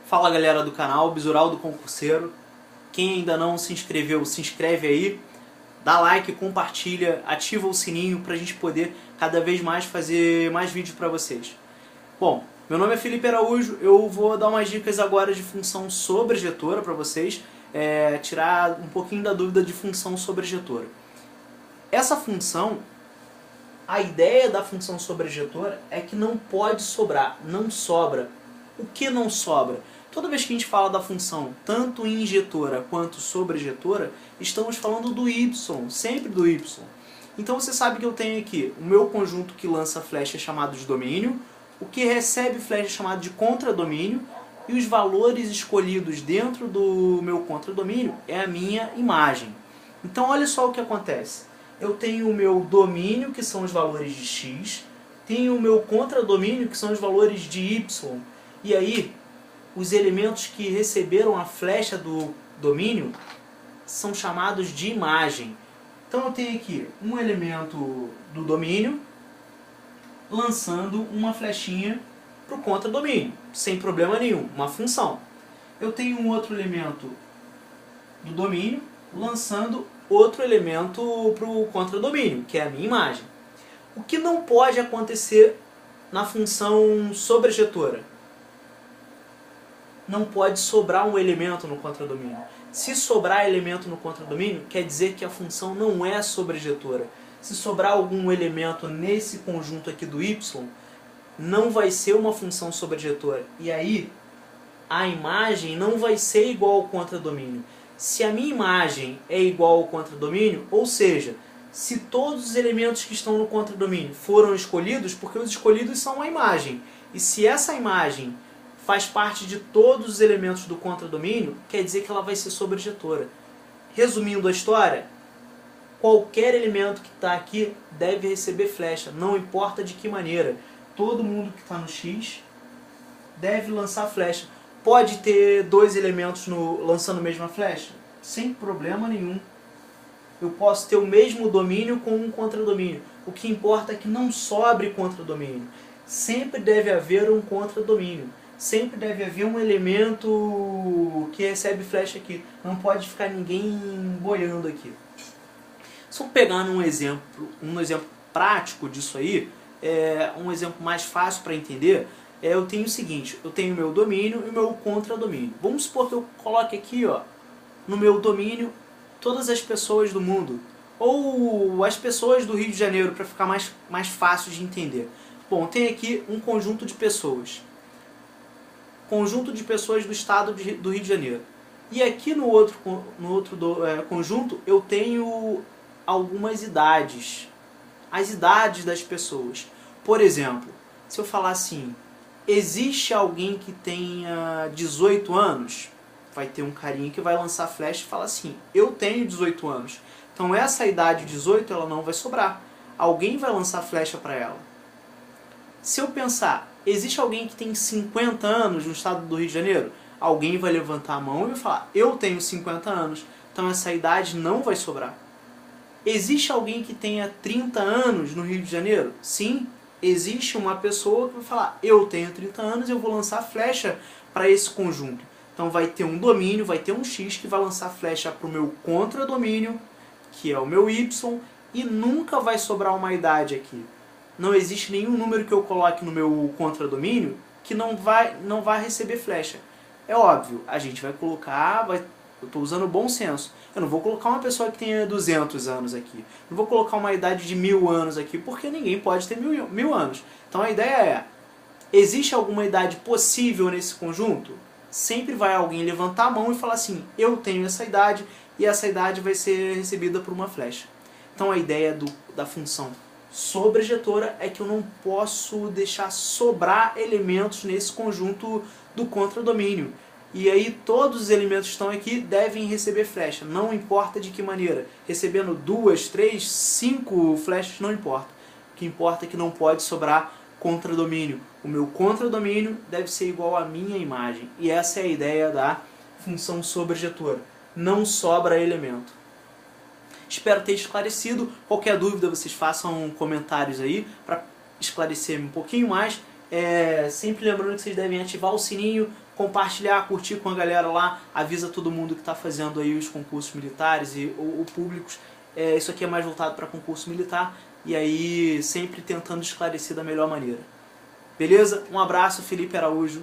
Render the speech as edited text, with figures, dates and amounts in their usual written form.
Fala galera do canal, Bisuraldo Concurseiro. Quem ainda não se inscreveu, se inscreve aí, dá like, compartilha, ativa o sininho pra gente poder cada vez mais fazer mais vídeos pra vocês. Bom, meu nome é Felipe Araújo, eu vou dar umas dicas agora de função sobrejetora pra vocês, tirar um pouquinho da dúvida de função sobrejetora. Essa função, a ideia da função sobrejetora é que não pode sobrar, não sobra. O que não sobra? Toda vez que a gente fala da função tanto injetora quanto sobrejetora, estamos falando do y, sempre do y. Então você sabe que eu tenho aqui o meu conjunto que lança flecha chamado de domínio, o que recebe flecha chamado de contradomínio, e os valores escolhidos dentro do meu contradomínio é a minha imagem. Então olha só o que acontece. Eu tenho o meu domínio, que são os valores de x, tenho o meu contradomínio, que são os valores de y, e aí os elementos que receberam a flecha do domínio são chamados de imagem. Então eu tenho aqui um elemento do domínio lançando uma flechinha para o contradomínio, sem problema nenhum, uma função. Eu tenho um outro elemento do domínio lançando outro elemento para o contradomínio, que é a minha imagem. O que não pode acontecer na função sobrejetora? Não pode sobrar um elemento no contradomínio. Se sobrar elemento no contradomínio, quer dizer que a função não é sobrejetora. Se sobrar algum elemento nesse conjunto aqui do y, não vai ser uma função sobrejetora. E aí, a imagem não vai ser igual ao contradomínio. Se a minha imagem é igual ao contradomínio, ou seja, se todos os elementos que estão no contradomínio foram escolhidos, porque os escolhidos são a imagem, e se essa imagem faz parte de todos os elementos do contradomínio, quer dizer que ela vai ser sobrejetora. Resumindo a história, qualquer elemento que está aqui deve receber flecha, não importa de que maneira. Todo mundo que está no X deve lançar flecha. Pode ter dois elementos lançando a mesma flecha? Sem problema nenhum. Eu posso ter o mesmo domínio com um contradomínio. O que importa é que não sobre contradomínio. Sempre deve haver um contradomínio. Sempre deve haver um elemento que recebe flecha aqui. Não pode ficar ninguém boiando aqui. Se eu pegar um exemplo prático disso aí, um exemplo mais fácil para entender, eu tenho o seguinte, eu tenho o meu domínio e o meu contradomínio. Vamos supor que eu coloque aqui, ó, no meu domínio todas as pessoas do mundo, ou as pessoas do Rio de Janeiro, para ficar mais fácil de entender. Bom, tem aqui um conjunto de pessoas. Conjunto de pessoas do estado do Rio de Janeiro. E aqui no outro conjunto eu tenho algumas idades. As idades das pessoas. Por exemplo, se eu falar assim, existe alguém que tenha 18 anos? Vai ter um carinha que vai lançar flecha e fala assim, eu tenho 18 anos. Então essa idade 18 ela não vai sobrar. Alguém vai lançar flecha para ela. Se eu pensar, existe alguém que tem 50 anos no estado do Rio de Janeiro? Alguém vai levantar a mão e vai falar, eu tenho 50 anos. Então essa idade não vai sobrar. Existe alguém que tenha 30 anos no Rio de Janeiro? Sim, existe uma pessoa que vai falar, eu tenho 30 anos e eu vou lançar flecha para esse conjunto. Então vai ter um domínio, vai ter um X que vai lançar flecha para o meu contradomínio, que é o meu Y, e nunca vai sobrar uma idade aqui. Não existe nenhum número que eu coloque no meu contradomínio que não vai receber flecha. É óbvio, a gente vai colocar, eu estou usando o bom senso. Eu não vou colocar uma pessoa que tenha 200 anos aqui. Não vou colocar uma idade de 1000 anos aqui, porque ninguém pode ter mil anos. Então a ideia é, existe alguma idade possível nesse conjunto? Sempre vai alguém levantar a mão e falar assim, eu tenho essa idade, e essa idade vai ser recebida por uma flecha. Então a ideia da função sobrejetora é que eu não posso deixar sobrar elementos nesse conjunto do contradomínio. E aí todos os elementos que estão aqui devem receber flecha, não importa de que maneira. Recebendo 2, 3, 5 flechas, não importa. O que importa é que não pode sobrar contradomínio. O meu contradomínio deve ser igual à minha imagem. E essa é a ideia da função sobrejetora. Não sobra elemento. Espero ter esclarecido. Qualquer dúvida vocês façam comentários aí para esclarecer um pouquinho mais. Sempre lembrando que vocês devem ativar o sininho, compartilhar, curtir com a galera lá, avisa todo mundo que está fazendo aí os concursos militares e ou públicos. Isso aqui é mais voltado para concurso militar, e aí sempre tentando esclarecer da melhor maneira. Beleza? Um abraço, Felipe Araújo.